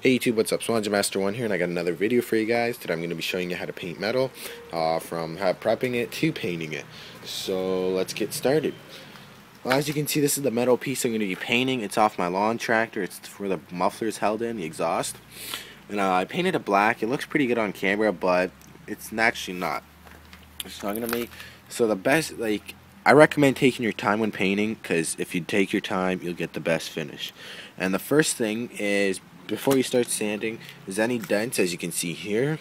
Hey YouTube, what's up? Master1 here, and I got another video for you guys. Today I'm going to be showing you how to paint metal, from how prepping it to painting it. So let's get started. Well, as you can see, this is the metal piece I'm going to be painting. It's off my lawn tractor. It's where the muffler's held in, the exhaust. And I painted it black. It looks pretty good on camera, but it's actually not. So I'm going to make, so the best, I recommend taking your time when painting, because if you take your time, you'll get the best finish. And the first thing is, before you start sanding, is any dents, as you can see here,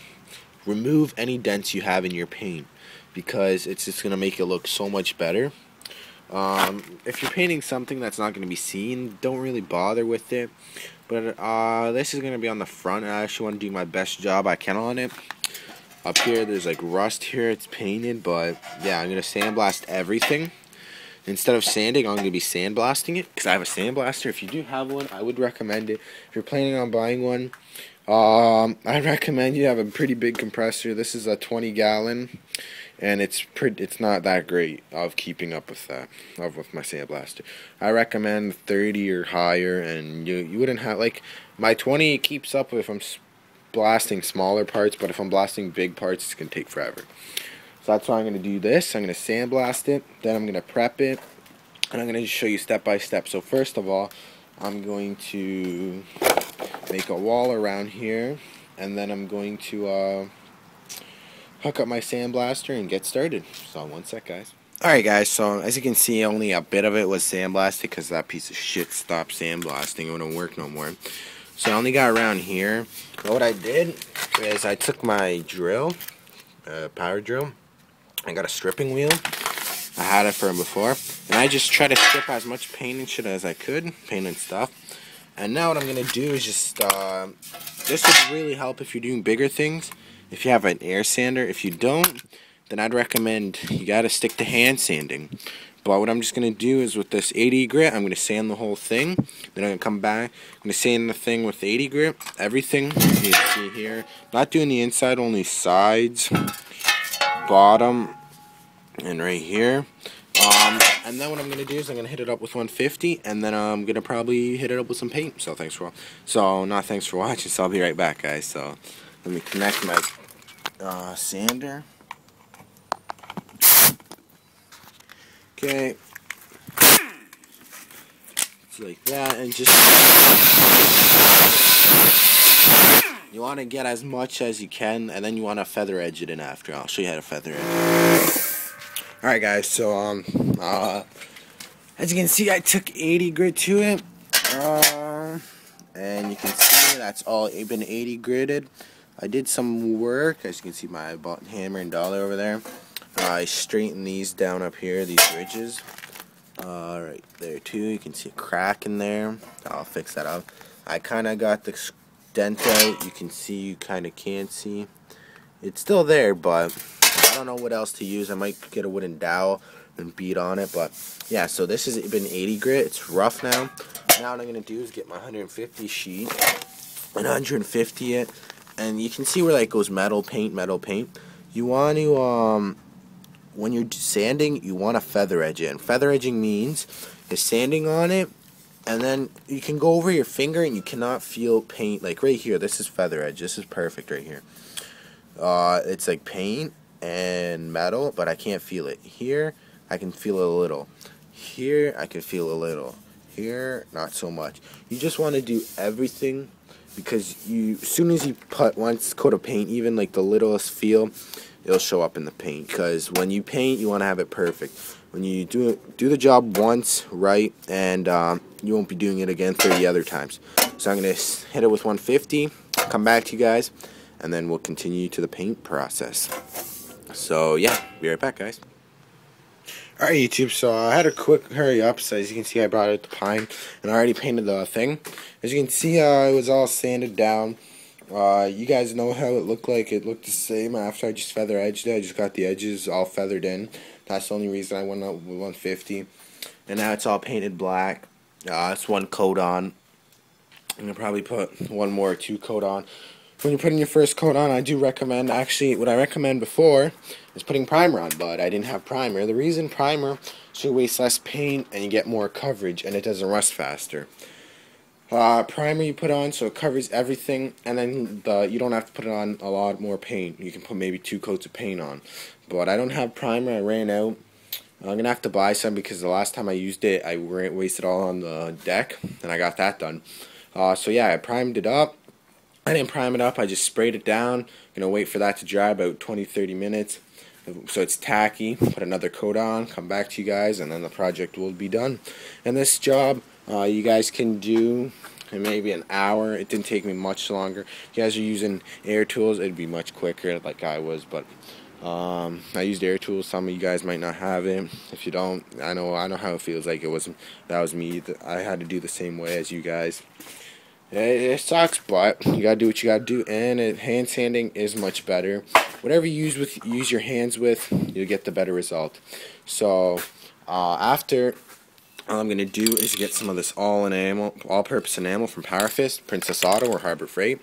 remove any dents you have in your paint, because it's just going to make it look so much better. If you're painting something that's not going to be seen, don't really bother with it. But this is going to be on the front, and I actually want to do my best job I can on it. Up here, there's like rust here, it's painted, but yeah, I'm going to sandblast everything. Instead of sanding, I'm going to be sandblasting it, because I have a sandblaster. If you do have one, I would recommend it. If you're planning on buying one, I recommend you have a pretty big compressor. This is a 20-gallon, and it's not that great of keeping up with that, with my sandblaster. I recommend 30 or higher, and you wouldn't have, like, my 20 keeps up if I'm blasting smaller parts, but if I'm blasting big parts, it's going to take forever. So that's why I'm going to do this. I'm going to sandblast it, then I'm going to prep it, and I'm going to just show you step by step. So first of all, I'm going to make a wall around here, and then I'm going to hook up my sandblaster and get started. So one sec, guys. Alright guys, so as you can see, only a bit of it was sandblasted because that piece of shit stopped sandblasting. It wouldn't work no more. So I only got around here. But what I did is I took my drill, power drill. I got a stripping wheel. I had it from before, and I just tried to strip as much paint and shit as I could, paint and stuff. And now what I'm gonna do is just this would really help if you're doing bigger things. If you have an air sander, if you don't, then I'd recommend you gotta stick to hand sanding. But what I'm just gonna do is with this 80 grit, I'm gonna sand the whole thing. Then I'm gonna come back, I'm gonna sand the thing with 80 grit, everything. You can see here, not doing the inside, only sides, bottom, and right here. And then what I'm going to do is I'm going to hit it up with 150, and then I'm going to probably hit it up with some paint. So thanks for watching, so I'll be right back, guys. So let me connect my sander. Okay. It's like that, and just you want to get as much as you can, and then you want to feather edge it in after. I'll show you how to feather edge it. Alright guys, so as you can see, I took 80 grit to it, and you can see that's all been 80 gritted. I did some work, as you can see my hammer and dollar over there. I straightened these down up here, these ridges, right there too. You can see a crack in there. I'll fix that up. I kind of got the dent out. You can see, you kind of can't see. It's still there, but I don't know what else to use. I might get a wooden dowel and beat on it, but yeah, so this has been 80 grit. It's rough now. Now what I'm going to do is get my 150 sheet and 150 it, and you can see where that goes metal paint. You want to, when you're sanding, you want to feather edge it, and feather edging means you're sanding on it, and then you can go over your finger and you cannot feel paint. Like right here, this is feather edge. This is perfect right here. It's like paint and metal, but I can't feel it. Here, I can feel a little. Here, I can feel a little. Here, not so much. You just want to do everything, because as soon as you put one coat of paint, even like the littlest feel, it'll show up in the paint. Because when you paint, you want to have it perfect. When you do the job once right, and you won't be doing it again 30 other times. So I'm going to hit it with 150, come back to you guys, and then we'll continue to the paint process. So yeah, be right back, guys. Alright YouTube, so I had a quick hurry up. So as you can see, I brought out the pine, and I already painted the thing. As you can see, it was all sanded down. You guys know how it looked like. It looked the same after I just feather edged it. I just got the edges all feathered in. That's the only reason I went up with 150. And now it's all painted black. It's one coat on. I'm going to probably put one more or two coat on. When you're putting your first coat on, I do recommend, actually, what I recommend before is putting primer on, but I didn't have primer. The reason primer, so you waste less paint and you get more coverage, and it doesn't rust faster. primer you put on so it covers everything, and then you don't have to put it on a lot more paint. You can put maybe 2 coats of paint on. But I don't have primer. I ran out. I'm gonna have to buy some because the last time I used it, I wasted all on the deck, and I got that done. So yeah, I primed it up. I didn't prime it up. I just sprayed it down. Gonna wait for that to dry about 20-30 minutes. So it's tacky. Put another coat on. Come back to you guys, and then the project will be done. And this job, you guys can do in maybe an hour. It didn't take me much longer. If you guys are using air tools, it'd be much quicker, like I was. But I used air tools. Some of you guys might not have it. If you don't, I know how it feels. Like that was me. I had to do the same way as you guys. It sucks, but you gotta do what you gotta do, and hand sanding is much better. Whatever you use your hands with, you'll get the better result. So after, all I'm gonna do is get some of this all-purpose enamel from Powerfist, Princess Auto or Harbor Freight.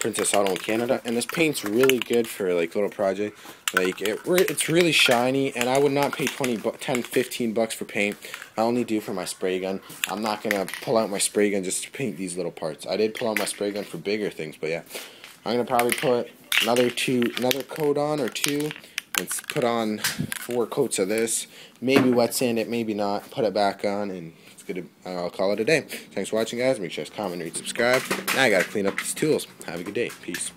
Princess Auto in Canada, and this paint's really good for like little project. Like it's really shiny, and I would not pay 10-15 bucks for paint. I only do for my spray gun. I'm not gonna pull out my spray gun just to paint these little parts. I did pull out my spray gun for bigger things, but yeah, I'm gonna probably put another coat on or 2, and put on 4 coats of this. Maybe wet sand it, maybe not. Put it back on, and I'll call it a day. Thanks for watching, guys. Make sure to comment, rate, subscribe. Now I gotta clean up these tools. Have a good day. Peace.